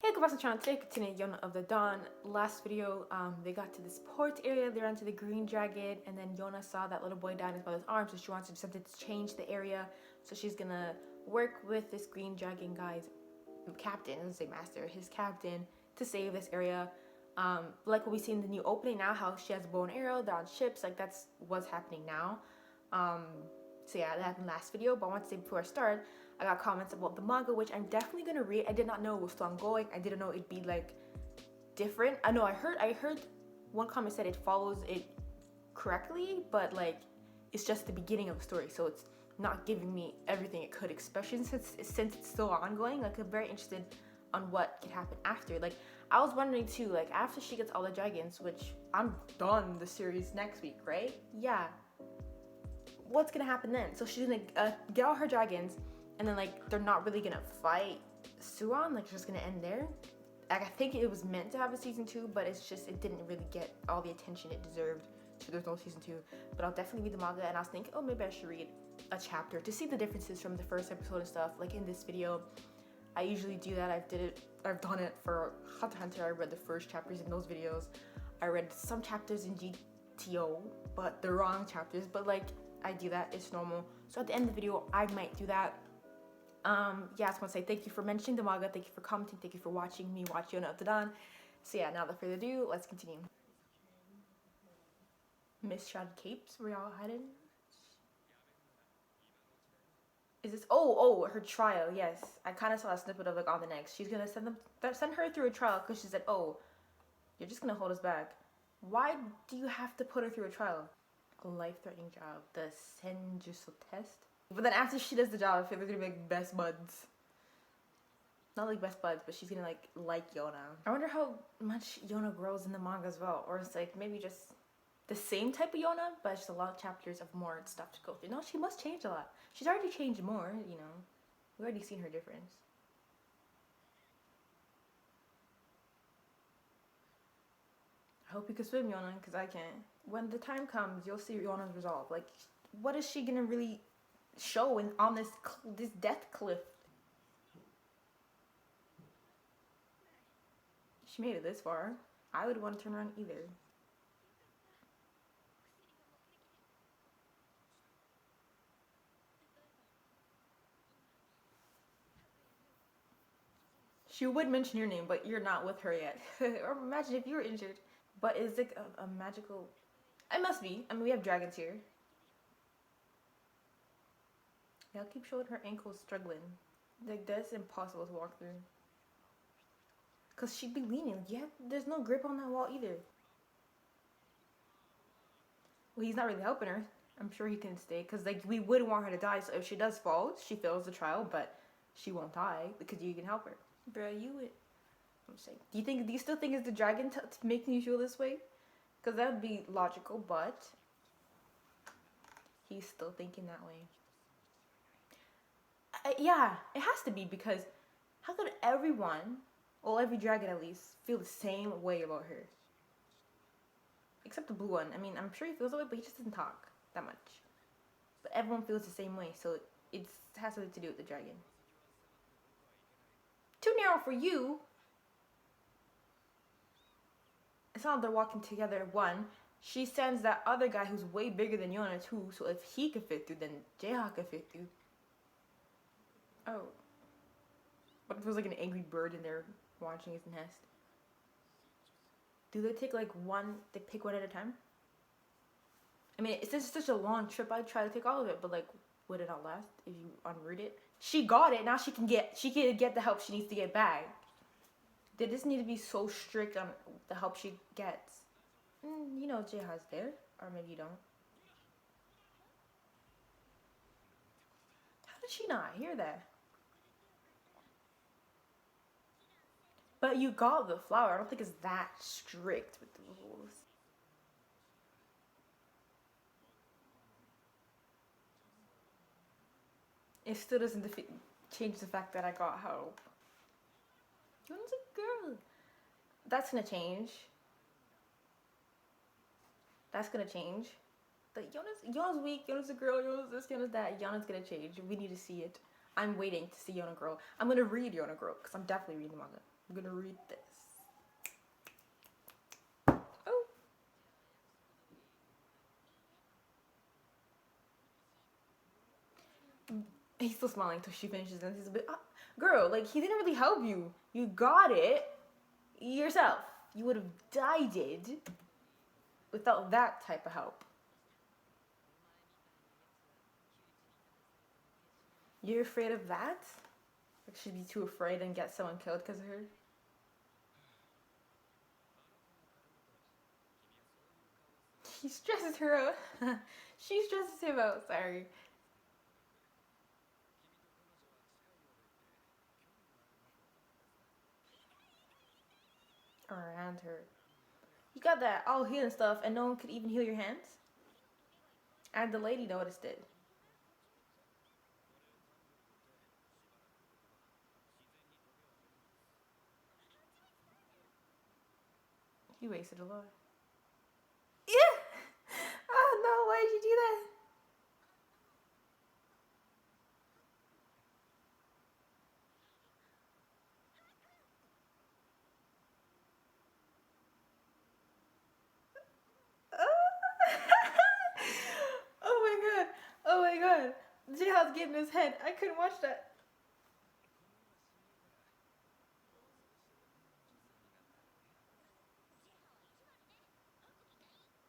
Hey, guys, I'm trying to continue Yona of the Dawn. Last video, they got to this port area, they ran to the green dragon, and then Yona saw that little boy down in his mother's arms, so she wants to do something to change the area. So she's gonna work with this green dragon guy's captain, I was gonna say master, his captain, to save this area. Like what we see in the new opening now, how she has a bow and arrow, they're on ships, like that's what's happening now. So yeah, that happened last video, but I want to say before I start, I got comments about the manga, which I'm definitely gonna read. I did not know it was still ongoing. I didn't know it'd be like different. I know I heard one comment said it follows it correctly, but like it's just the beginning of the story, so it's not giving me everything it could, especially since it's still ongoing. Like I'm very interested on what could happen after. Like I was wondering too, like after she gets all the dragons, which I'm done the series next week, right? Yeah. What's gonna happen then? So she's gonna get all her dragons, and then like they're not really gonna fight Suan, like it's just gonna end there. Like I think it was meant to have a season 2, but it's just it didn't really get all the attention it deserved, so there's no season 2. But I'll definitely read the manga, and I was thinking, oh, maybe I should read a chapter to see the differences from the first episode and stuff. Like in this video, I usually do that. I've done it for Hunter x Hunter. I read the first chapters in those videos. I read some chapters in GTO, but the wrong chapters. But like I do that, it's normal. So at the end of the video, I might do that. Yeah, I just want to say thank you for mentioning the manga, thank you for commenting, thank you for watching me watch Yona of the Dawn. So yeah, now without further ado, let's continue. Miss Shrouded Capes, where y'all headed? Is this, oh, her trial, yes. I kind of saw a snippet of like on the next. She's gonna send her through a trial because she said, oh, you're just gonna hold us back. Why do you have to put her through a trial? A life-threatening job, the Senjutsu test. But then after she does the job, I feel they're gonna be like best buds. Not like best buds, but she's gonna like Yona. I wonder how much Yona grows in the manga as well, or it's like maybe just the same type of Yona, but just a lot of chapters of more stuff to go through. No, she must change a lot. She's already changed more, you know. We've already seen her difference. I hope you can swim, Yona, because I can't. When the time comes, you'll see Yona's resolve. Like, what is she gonna really show on this death cliff? She made it this far. I would want to turn around either. She would mention your name, but you're not with her yet. Or imagine if you were injured. But is it a magical... It must be. I mean, we have dragons here. Yeah, I'll keep showing her ankles struggling. Like, that's impossible to walk through. Because she'd be leaning. Yeah, there's no grip on that wall either. Well, he's not really helping her. I'm sure he can stay. Because, like, we wouldn't want her to die. So if she does fall, she fails the trial. But she won't die because you can help her. Bruh, you would... I'm saying. Do you still think it's the dragon making you feel this way? Because that would be logical, but... he's still thinking that way. Yeah, it has to be, because how could everyone, well, every dragon at least, feel the same way about her? Except the blue one. I mean, I'm sure he feels that way, but he just doesn't talk that much. But everyone feels the same way, so it has something to do with the dragon. Too narrow for you. It's not like they're walking together. One, she sends that other guy who's way bigger than Yona too, so if he could fit through, then J-Hawk could fit through. Oh. What if there's like an angry bird in there watching his nest? Do they take like one, they pick one at a time? I mean, it's just such a long trip, I'd try to take all of it, but like, would it not last if you unroot it? She got it, now she can get the help she needs to get back. They just need to be so strict on the help she gets. You know J-Ha's there, or maybe you don't. How did she not hear that? But you got the flower. I don't think it's that strict with the rules. It still doesn't change the fact that I got help. Yona's a girl. That's gonna change. That's gonna change. Like Yona's weak, Yona's a girl, Yona's this, Yona's that. Yona's gonna change. We need to see it. I'm waiting to see Yona grow. I'm gonna read Yona grow, because I'm definitely reading the manga. I'm gonna read this. Oh. He's still smiling till she finishes, and he's a bit, girl, like, he didn't really help you. You got it yourself. You would have died without that type of help. You're afraid of that? Like, she'd be too afraid and get someone killed because of her? He stresses her out. She stresses him out, sorry. Around her. You got that all healing stuff and no one could even heal your hands? And the lady noticed it. He wasted a lot. Yeah! Oh no, why did you do that? Oh my god. Oh my god. Jiha's getting his head. I couldn't watch that.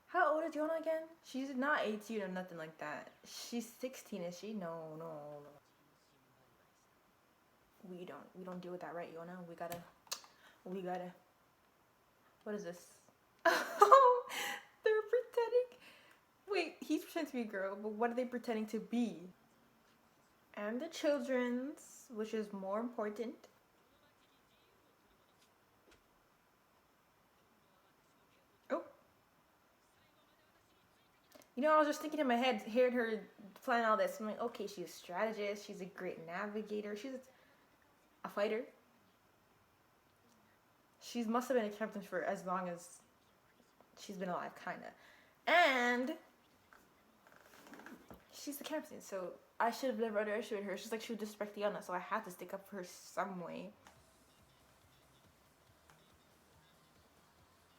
How old is Yona again? She's not 18 or nothing like that. She's 16, is she? No, no, no. We don't deal with that, right, Yona? We gotta. What is this? Oh, they're pretending. Wait, he's pretending to be a girl, but what are they pretending to be? And the children's, which is more important. Oh. You know, I was just thinking in my head, hearing her plan all this. I'm like, okay, she's a strategist. She's a great navigator. She's a fighter. She must have been a captain for as long as she's been alive, kind of. And she's the captain, so I should have never underestimated her. She's like, she would disrespect Yona, so I had to stick up for her some way.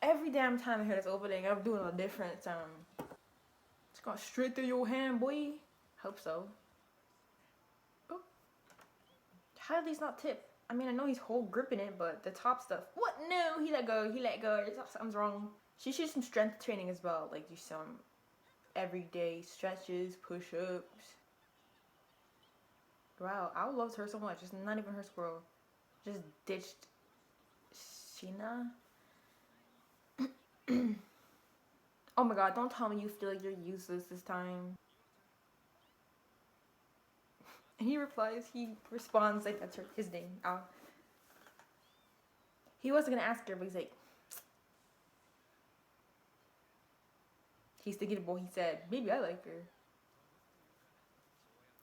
Every damn time I hear this opening, I'm doing a different sound. It's going straight through your hand, boy. Hope so. Oh. How did these not tip? I mean, I know he's whole gripping it, but the top stuff. What? No, he let go. He let go. Something's wrong. She should do some strength training as well. Like, do some everyday stretches, push-ups. Wow, I love her so much. It's not even her squirrel. Just ditched Sheena. Oh my god, don't tell me you feel like you're useless this time. And he responds like that's his name. He wasn't gonna ask her, but he's like, he's thinking of what he said. Maybe I like her.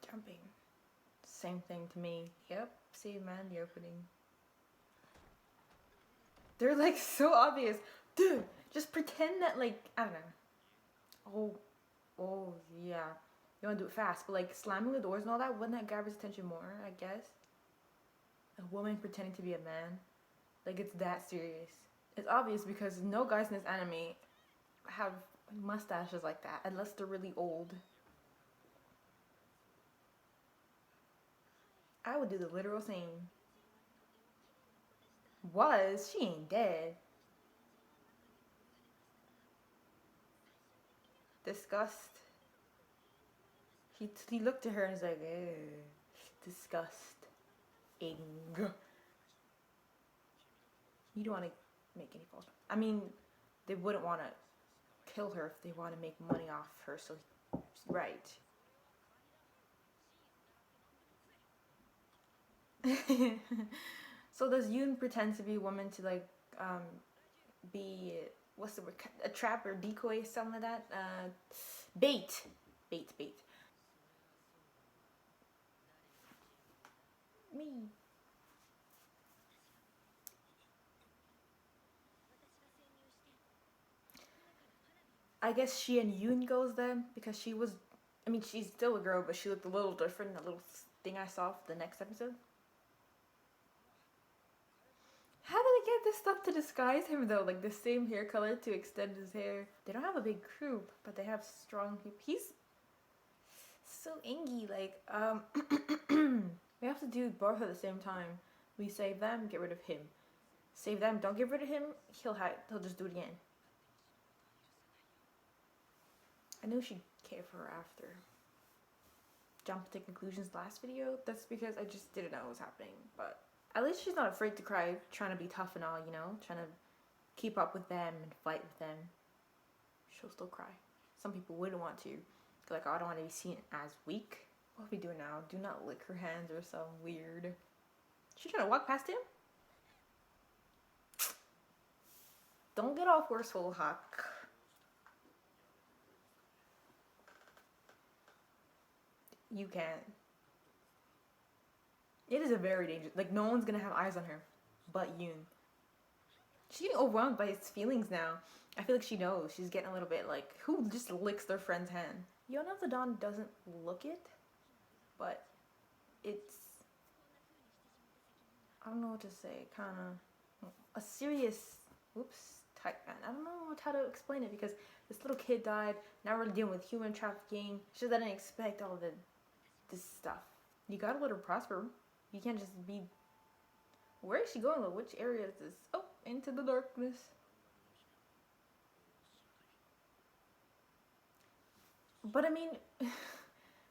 Jumping. Same thing to me. Yep, same man, the opening. They're like so obvious. Dude, just pretend that, like, I don't know. Oh, yeah. You want to do it fast, but like slamming the doors and all that, wouldn't that grab his attention more, I guess? A woman pretending to be a man. Like, it's that serious. It's obvious because no guys in this anime have mustaches like that, unless they're really old. I would do the literal same. She ain't dead. Disgust. He looked at her and was like, disgusting. You don't want to make any false. I mean, they wouldn't want to kill her if they want to make money off her, so, right. So does Yoon pretend to be a woman to, like, be, what's the word, a trap or decoy, something like that? Bait. Me. I guess she and Yoon goes then, because she was, I mean, she's still a girl, but she looked a little different, that little thing I saw for the next episode. How this stuff to disguise him though, like the same hair color to extend his hair. They don't have a big croup, but they have strong croup. He's so ingy, like, we have to do both at the same time. We save them, get rid of him. Save them, don't get rid of him, he'll just do it again. I knew she'd care for her after. Jump to conclusions last video, that's because I just didn't know what was happening, but at least she's not afraid to cry, trying to be tough and all, you know? Trying to keep up with them and fight with them. She'll still cry. Some people wouldn't want to. Like, oh, I don't want to be seen as weak. What are we doing now? Do not lick her hands or some weird. She trying to walk past him? Don't get all forceful, Huck. You can't. It is a very dangerous, like, no one's gonna have eyes on her but Yoon. She's getting overwhelmed by his feelings now. I feel like she knows. She's getting a little bit like, who just licks their friend's hand? Yona of the Dawn doesn't look it, but it's, I don't know what to say, kind of a serious, type man. I don't know how to explain it because this little kid died. Now we're dealing with human trafficking. She didn't expect all of this stuff. You gotta let her prosper. You can't just be... Where is she going though? Which area is this? Oh, into the darkness. But I mean, remember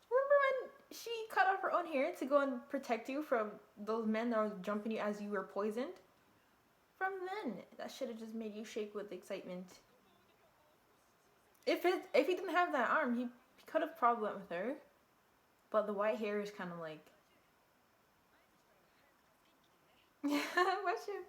when she cut off her own hair to go and protect you from those men that were jumping you as you were poisoned? From then, that should have just made you shake with excitement. If he didn't have that arm, he could have probably went with her. But the white hair is kind of like... Watch him.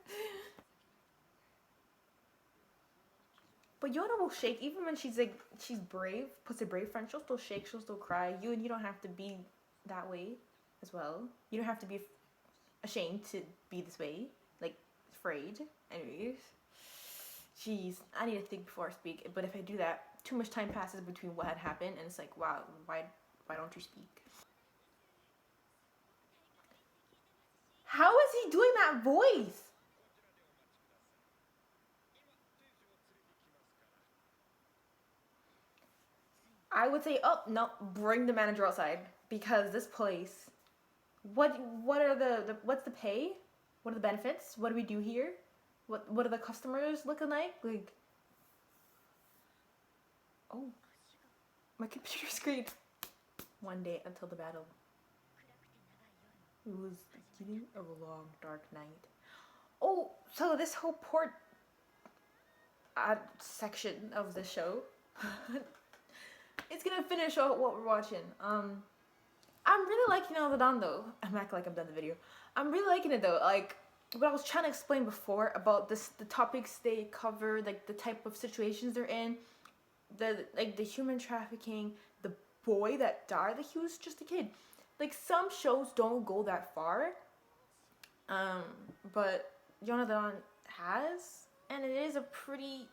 But Yona will shake even when she's like, she's brave, puts a brave front, she'll still shake, she'll still cry. You don't have to be that way as well. You don't have to be ashamed to be this way, like afraid. Anyways, jeez, I need to think before I speak. But if I do that, too much time passes between what had happened, and it's like, wow, why don't you speak? How is he doing that voice? I would say, oh, no, bring the manager outside. Because this place, what are what's the pay? What are the benefits? What do we do here? What are the customers looking like? Like, oh, my computer screen. One day until the battle. It was the beginning of a long, dark night. Oh, so this whole port section of the show, it's gonna finish out what we're watching. I'm really liking all the Dawn though. I'm acting like I'm done the video. I'm really liking it though. Like what I was trying to explain before about the topics they cover, like the type of situations they're in, the human trafficking, the boy that died, like he was just a kid. Like some shows don't go that far, but Yona of the Dawn has, and it is a pretty.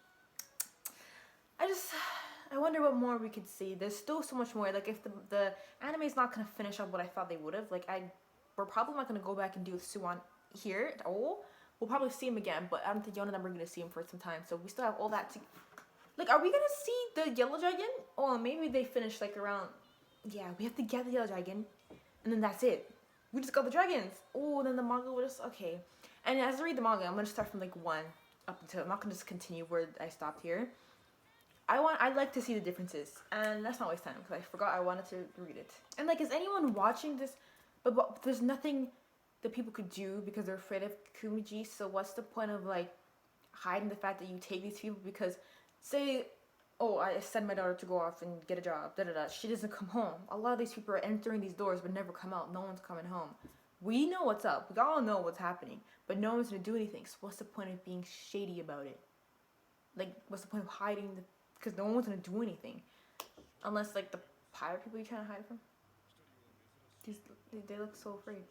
I wonder what more we could see. There's still so much more. Like if the anime is not gonna finish up what I thought they would have. Like we're probably not gonna go back and do with Suwon here at all. We'll probably see him again, but I don't think Yona and I are gonna see him for some time. So we still have all that to. Like, are we gonna see the yellow dragon? Oh, maybe they finish like around. Yeah, we have to get the yellow dragon, and then that's it. We just got the dragons. Oh, then the manga will just okay. And as I read the manga, I'm gonna start from like 1 up until. I'm not gonna just continue where I stopped here. I'd like to see the differences, and let's not waste time because I forgot I wanted to read it. And like, is anyone watching this? But there's nothing that people could do because they're afraid of Kumiji. So what's the point of like hiding the fact that you take these people? Because say, oh, I send my daughter to go off and get a job. She doesn't come home. A lot of these people are entering these doors but never come out. No one's coming home. We know what's up. We all know what's happening, but no one's gonna do anything. So what's the point of being shady about it? Like, what's the point of hiding the? Because no one's gonna do anything, unless like the pirate people you're trying to hide from. They look so afraid.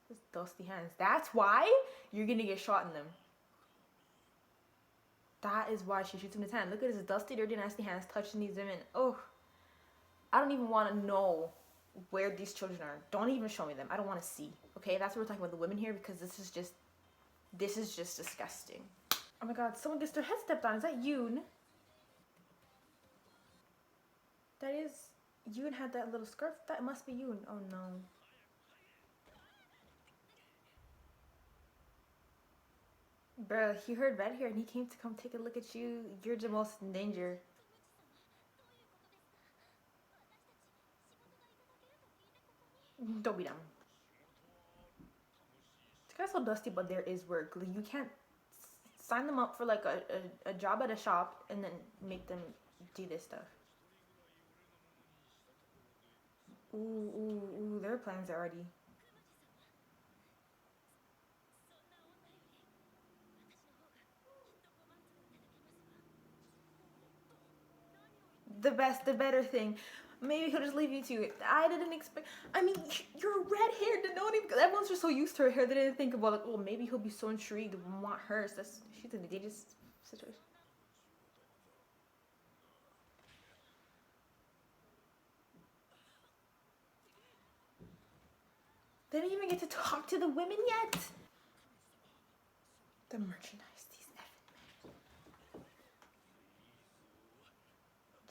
Just dusty hands. That's why you're gonna get shot in them. That is why she shoots him in his hand. Look at his dusty, dirty, nasty hands touching these women. Oh, I don't even want to know where these children are. Don't even show me them. I don't want to see. Okay, that's what we're talking about the women here because this is just This is just disgusting. Oh my god, someone gets their head stepped on. Is that Yoon? That is... Yoon had that little scarf. That must be Yoon. Oh no. Bruh, he heard red hair and he came to come take a look at you. You're the most in danger. Don't be dumb. It's kind of so dusty, but there is work. Like, you can't sign them up for like a job at a shop and then make them do this stuff. Ooh, their plans are already. The better thing. Maybe he'll just leave you to it. I didn't expect. I mean, you're red haired. No one even. Everyone's just so used to her hair. They didn't think about like, well, maybe he'll be so intrigued and want hers. That's she's in the dangerous situation. They didn't even get to talk to the women yet. The merchandise, these effing men.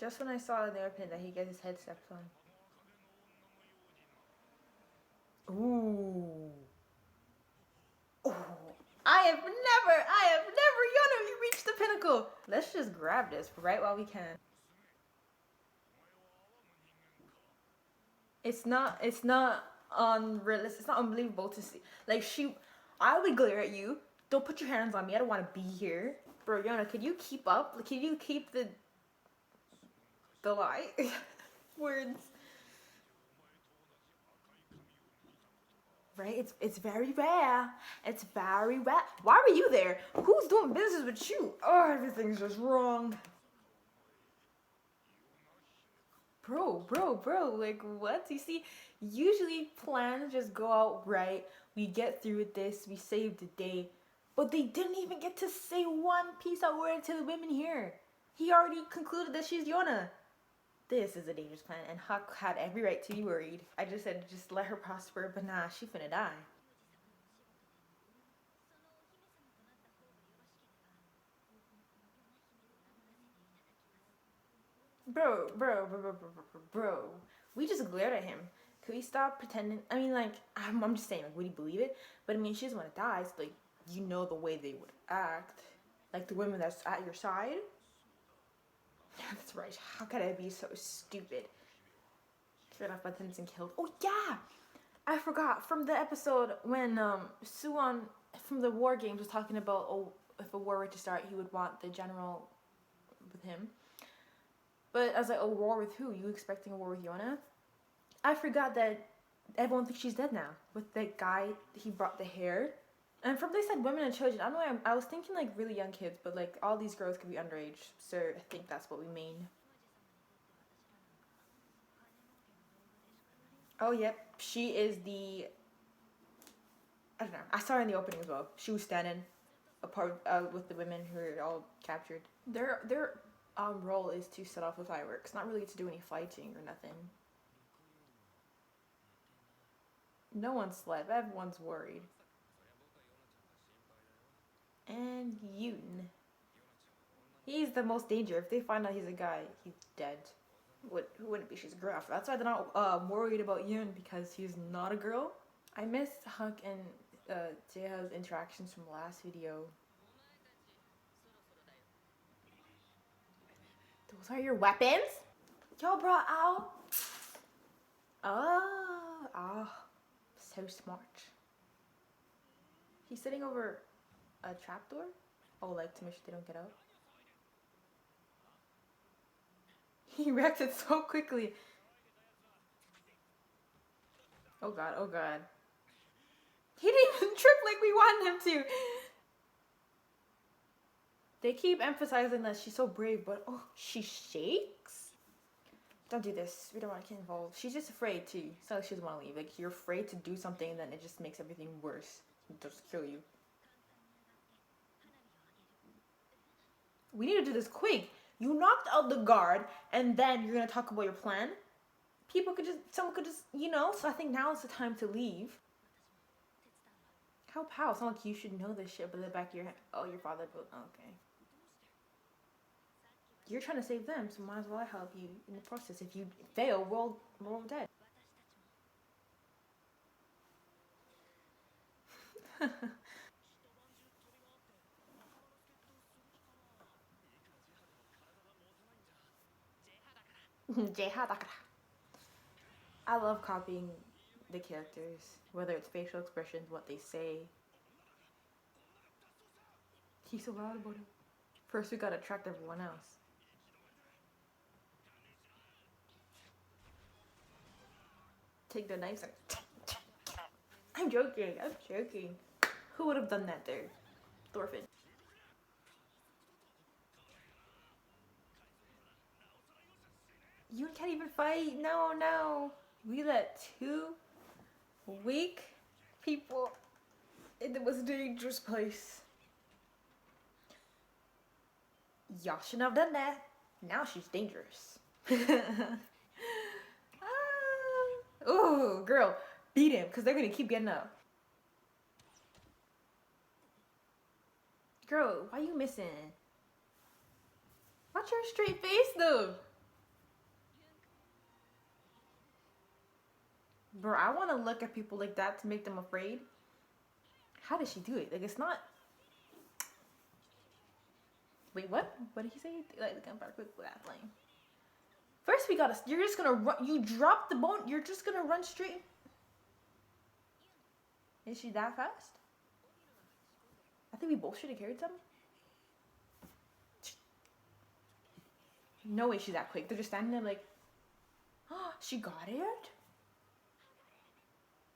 Just when I saw in the airplane that he gets his head stepped on. Ooh. Oh. I have never, Yona, you reached the pinnacle. Let's just grab this right while we can. It's not unrealistic. It's not unbelievable to see. Like, I would glare at you. Don't put your hands on me. I don't want to be here. Bro, Yona, could you keep up? Like, could you keep the lie? Words. Right? It's very rare. It's very rare. Why were you there? Who's doing business with you? Oh, everything's just wrong. Bro, like what? You see, usually plans just go out right. We get through with this, we save the day. But they didn't even get to say one piece of word to the women here. He already concluded that she's Yona. This is a dangerous plan, and Huck had every right to be worried. I just said, just let her prosper, but nah, she finna die. Bro. We just glared at him. Could we stop pretending? I mean, like, I'm just saying, like, would he believe it? But I mean, she doesn't want to die, so, like, you know the way they would act. Like, the women that's at your side. That's right. How could I be so stupid? Carried off by tendons and killed. Oh, yeah! I forgot. From the episode when Suwon from the War Games was talking about, oh, if a war were to start, he would want the general with him. But I was like, a war with who? You expecting a war with Yona? I forgot that everyone thinks she's dead now. With the guy, he brought the hair. And from they said women and children. I don't know, I was thinking like really young kids, but like all these girls could be underage. So I think that's what we mean. Oh, yep. She is the... I don't know. I saw her in the opening as well. She was standing apart with the women who were all captured. Their role is to set off the fireworks. Not really to do any fighting or nothing. No one's slept. Everyone's worried. And Yoon. He's the most danger. If they find out he's a guy, he's dead. Who wouldn't be? She's a girl. That's why they're not worried about Yoon, because he's not a girl. I missed Huck and Jaeha's interactions from the last video. Those are your weapons? Yo, bro, ow. Oh, so smart. He's sitting over a trapdoor? Oh, like to make sure they don't get out? He reacted so quickly. Oh god, oh god. He didn't even trip like we wanted him to. They keep emphasizing that she's so brave, but oh, she shakes? Don't do this. We don't want to get involved. She's just afraid too. It's not like she doesn't want to leave. Like, you're afraid to do something, then it just makes everything worse. It'll just kill you. We need to do this quick. You knocked out the guard, and then you're gonna talk about your plan? Someone could just, you know, so I think now is the time to leave. How pow? It's not like you should know this shit, but in the back of your head, oh, your father wrote, okay. You're trying to save them, so might as well help you in the process. If you fail, we're all dead. I love copying the characters, whether it's facial expressions, what they say. He's so loud about it. First, we gotta attract everyone else. Take the knives and... I'm joking. Who would have done that there? Thorfinn. You can't even fight. No. We let 2 weak people in the most dangerous place. Y'all shouldn't have done that. Now she's dangerous. Ooh, girl, beat him, because they're gonna keep getting up. Girl, why you missing? Watch your straight face, though. Bro, I want to look at people like that to make them afraid. How does she do it? Like, it's not... Wait, what? What did he say? Like, the gunfire quick with that flame. First, we gotta... You're just gonna run... You drop the bone. You're just gonna run straight. Is she that fast? I think we both should have carried some. No way she's that quick. They're just standing there like... Oh, she got it?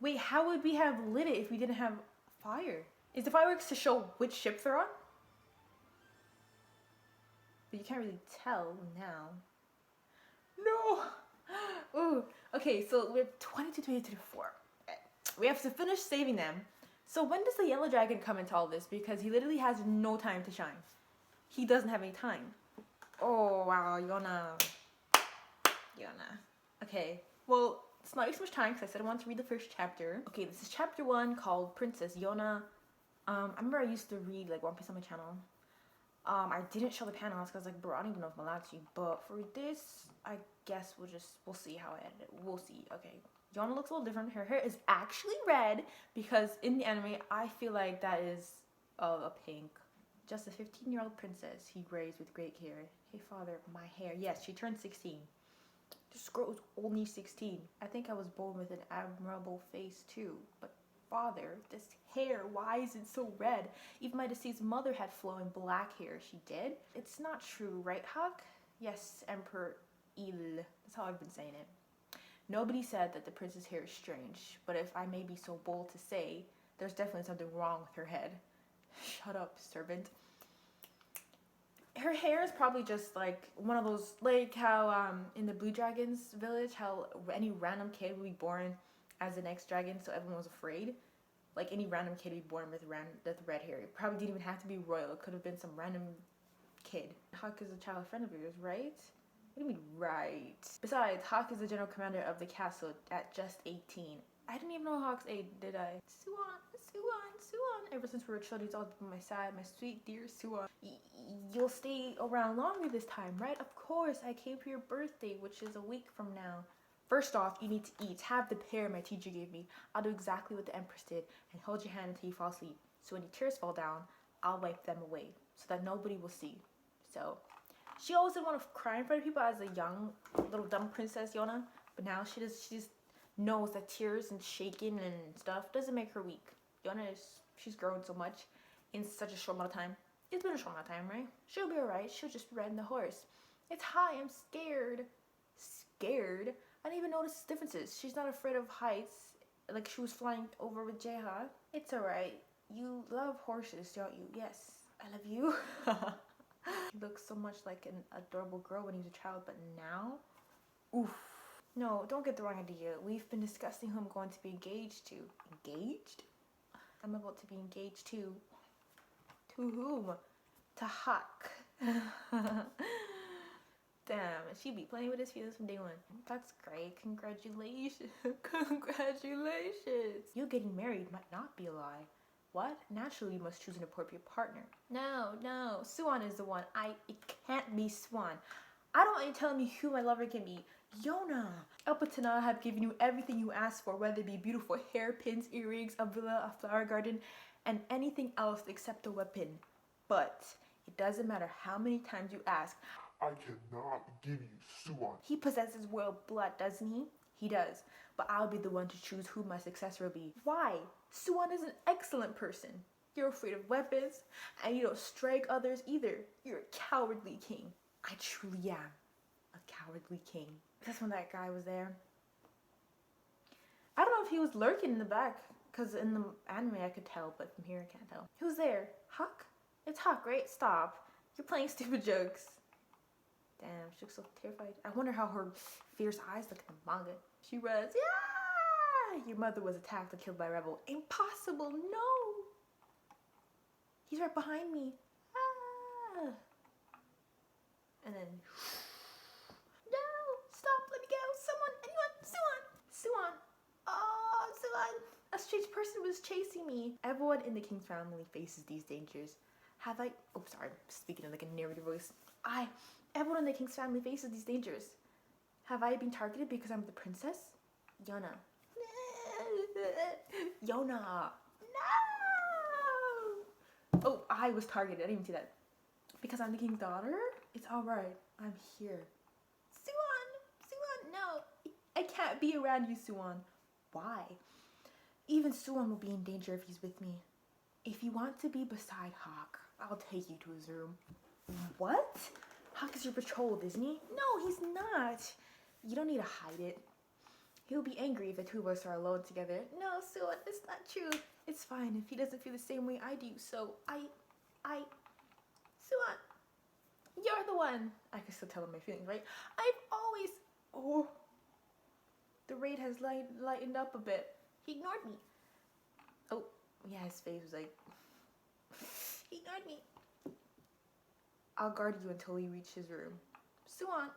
Wait, how would we have lit it if we didn't have fire? Is the fireworks to show which ship they're on? But you can't really tell now. No! Ooh. Okay, so we're 22, 24. We have to finish saving them. So when does the yellow dragon come into all this? Because he literally has no time to shine. He doesn't have any time. Oh, wow, Yona. Okay, well, it's not too much time because I said I wanted to read the first chapter. Okay, this is chapter 1 called Princess Yona. I remember I used to read like One Piece on my channel. I didn't show the panels because like, bro, I don't even know if I'm allowed to. But for this, I guess we'll see how I edit it. We'll see. Okay, Yona looks a little different. Her hair is actually red because in the anime, I feel like that is a pink. Just a 15-year-old princess he raised with great care. Hey father, my hair. Yes, she turned 16. This girl is only 16. I think I was born with an admirable face too. But father, this hair, why is it so red? Even my deceased mother had flowing black hair. She did? It's not true, right, Huck? Yes, Emperor Il. That's how I've been saying it. Nobody said that the princess' hair is strange, but if I may be so bold to say, there's definitely something wrong with her head. Shut up, servant. Her hair is probably just like one of those, like how in the Blue Dragon's village, how any random kid would be born as the next dragon, so everyone was afraid. Like any random kid would be born with red hair. It probably didn't even have to be royal. It could have been some random kid. Huck is a child friend of yours, right? What do you mean, right? Besides, Huck is the general commander of the castle at just 18. I didn't even know Huck's age, did I? Suan. Ever since we were children, he's always been by my side, my sweet dear Suan. You'll stay around longer this time, right? Of course, I came for your birthday, which is a week from now. First off, you need to eat. Have the pear my teacher gave me. I'll do exactly what the Empress did and hold your hand until you fall asleep. So when your tears fall down, I'll wipe them away so that nobody will see. So, she always didn't want to cry in front of people as a young, little dumb princess, Yona. But now she just knows that tears and shaking and stuff doesn't make her weak. Yona she's grown so much in such a short amount of time. It's been a short amount of time, right? She'll be alright. She'll just be riding the horse. It's hi, I'm scared. Scared? I didn't even notice the differences. She's not afraid of heights, like she was flying over with Jeha. It's alright. You love horses, don't you? Yes, I love you. He looks so much like an adorable girl when he was a child, but now? Oof. No, don't get the wrong idea. We've been discussing who I'm going to be engaged to. Engaged? I'm about to be engaged to whom? To Huck. Damn, she be playing with his feelings from day one. That's great. Congratulations. Congratulations. You getting married might not be a lie. What? Naturally, you must choose an appropriate partner. No, Suwon is the one. It can't be Swan. I don't want you telling me who my lover can be. Yona. Up until now, I have given you everything you asked for, whether it be beautiful hairpins, earrings, a villa, a flower garden, and anything else except a weapon. But it doesn't matter how many times you ask. I cannot give you Suwon. He possesses royal blood, doesn't he? He does. But I'll be the one to choose who my successor will be. Why? Suwon is an excellent person. You're afraid of weapons, and you don't strike others either. You're a cowardly king. I truly am a cowardly king. That's when that guy was there. I don't know if he was lurking in the back, because in the anime I could tell, but from here I can't tell. Who's there? Huck? It's Huck, right? Stop. You're playing stupid jokes. Damn, she looks so terrified. I wonder how her fierce eyes look in the manga. She runs. Yeah! Your mother was attacked and killed by a rebel. Impossible, no! He's right behind me. Ah! And then... No! Stop, let me go! Someone, anyone! Suwon! Oh, Suwon! A strange person was chasing me. Everyone in the king's family faces these dangers. Have I... Oh, sorry. I'm speaking in like a narrator voice. Everyone in the king's family faces these dangers. Have I been targeted because I'm the princess? Yona. Yona. No! Oh, I was targeted. I didn't even see that. Because I'm the king's daughter? It's alright. I'm here. Suwon, no. I can't be around you, Suwon. Why? Even Suwon will be in danger if he's with me. If you want to be beside Hawk, I'll take you to his room. What? Hawk is your betrothed, isn't he? No, he's not. You don't need to hide it. He'll be angry if the two of us are alone together. No, Suwon, it's not true. It's fine if he doesn't feel the same way I do. So, Suwon, you're the one. I can still tell him my feelings, right? Oh, the raid has lightened up a bit. He ignored me. Oh, yeah, his face was like, he ignored me. I'll guard you until we reach his room. Suwon,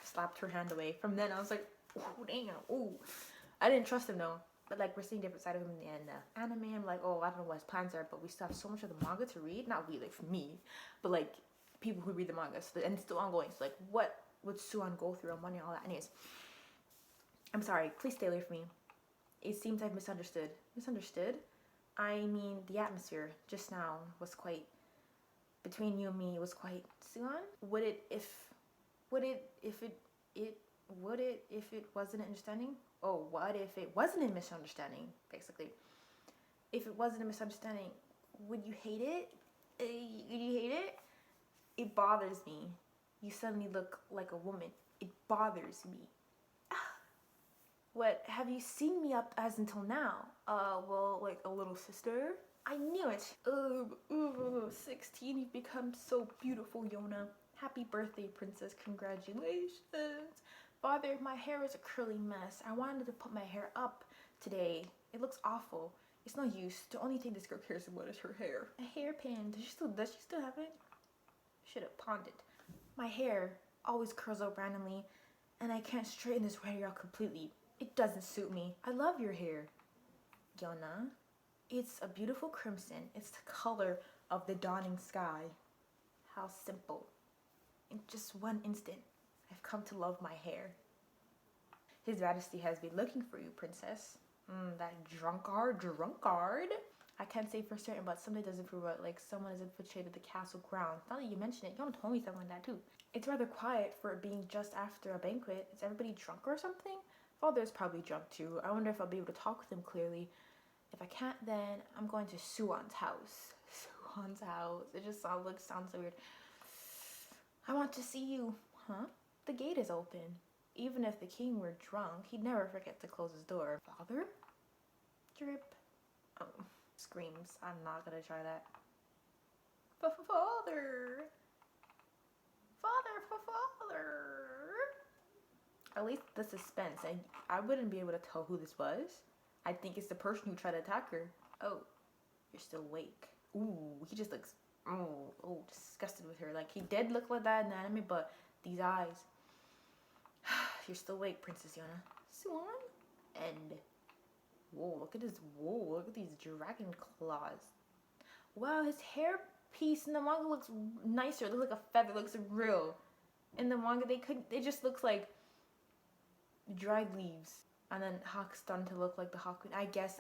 slapped her hand away. From then I was like, oh damn, oh. I didn't trust him though. But like we're seeing different side of him in the anime. I'm like, oh, I don't know what his plans are, but we still have so much of the manga to read. Not we, like for me, but like people who read the manga, and it's still ongoing. So like, what would Suwon go through? I'm wondering all that. Anyways, I'm sorry. Please stay away from me. It seems I've misunderstood. Misunderstood? I mean, the atmosphere just now was quite. Between you and me, it was quite. Suwon? Would it if it wasn't an understanding? Oh, what if it wasn't a misunderstanding, basically? If it wasn't a misunderstanding, would you hate it? Would you hate it? It bothers me. You suddenly look like a woman. It bothers me. What have you seen me up as until now? Well, like a little sister. I knew it. 16, you've become so beautiful, Yona. Happy birthday, princess. Congratulations. Father, my hair is a curly mess. I wanted to put my hair up today. It looks awful. It's no use. The only thing this girl cares about is her hair. A hairpin. Does she still have it? Should have pawned it. My hair always curls up randomly, and I can't straighten this red hair out completely. It doesn't suit me. I love your hair, Yona. It's a beautiful crimson. It's the color of the dawning sky. How simple. In just one instant, I've come to love my hair. His Majesty has been looking for you, princess. That drunkard. I can't say for certain, but something doesn't prove it. Like someone has infiltrated the castle grounds. Now that you mention it, you told me something like that too. It's rather quiet for it being just after a banquet. Is everybody drunk or something? Father's probably drunk too. I wonder if I'll be able to talk with him clearly. If I can't, then I'm going to Suwon's house. Suwon's house. It just sounds so weird. I want to see you. Huh? The gate is open. Even if the king were drunk, he'd never forget to close his door. Father? Drip. Oh, screams. I'm not gonna try that. Father! Father! At least the suspense. I wouldn't be able to tell who this was. I think it's the person who tried to attack her. Oh, you're still awake. Ooh, he just looks, disgusted with her. Like, he did look like that in the anime, but these eyes. You're still awake, Princess Yona. Suwon? End. Whoa, look at his, whoa, look at these dragon claws. Wow, his hair piece in the manga looks nicer. It looks like a feather, it looks real. In the manga, it just looks like dried leaves. And then Hawk's starting to look like the Hawk Queen. I guess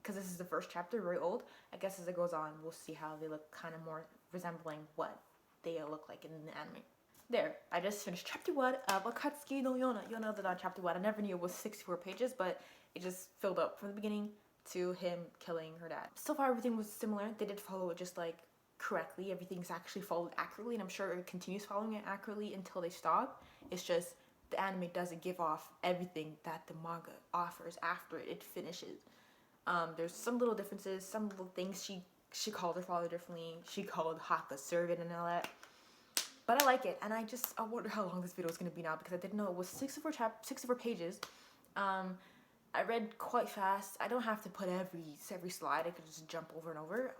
because this is the first chapter, very old, I guess as it goes on, we'll see how they look kind of more resembling what they look like in the anime. There, I just finished chapter 1 of Akatsuki no Yona. Yona of the Dawn chapter 1. I never knew it was 64 pages, but it just filled up from the beginning to him killing her dad. So far, everything was similar. They did follow it just like correctly. Everything's actually followed accurately, and I'm sure it continues following it accurately until they stop. It's just the anime doesn't give off everything that the manga offers after it finishes. There's some little differences, some little things she called her father differently. She called Haka servant and all that. But I like it, and I wonder how long this video is going to be now, because I didn't know it was 64 pages. I read quite fast. I don't have to put every slide. I could just jump over and over.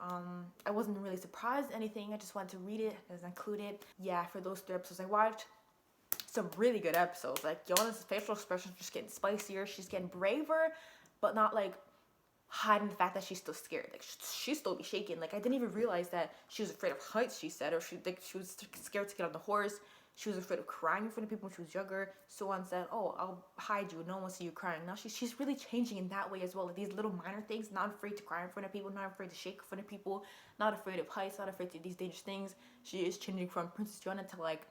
I wasn't really surprised at anything. I just wanted to read it as included. Yeah, for those 3 episodes I watched, some really good episodes. Like, Yona's facial expressions just getting spicier. She's getting braver, but not like hiding the fact that she's still scared. Like, she still be shaking. Like, I didn't even realize that she was afraid of heights, she said, or she was scared to get on the horse. She was afraid of crying in front of people when she was younger. So-on said, oh, I'll hide you. No one will see you crying. Now she's really changing in that way as well. Like, these little minor things, not afraid to cry in front of people, not afraid to shake in front of people, not afraid of heights, not afraid of these dangerous things. She is changing from Princess Yona to, like,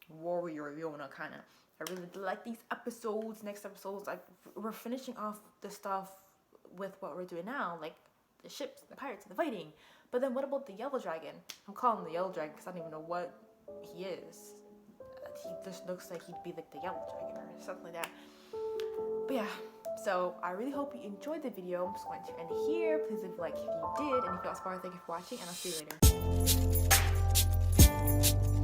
warrior Yona, kind of. I really like these episodes. Next episodes, like, we're finishing off the stuff with what we're doing now, like the ships, the pirates, and the fighting. But then what about the yellow dragon? I'm calling him the yellow dragon because I don't even know what he is. He just looks like he'd be like the yellow dragon or something like that. But yeah, so I really hope you enjoyed the video. I'm just going to end it here. Please leave a like if you did, and if you got inspired, thank you for watching, and I'll see you later.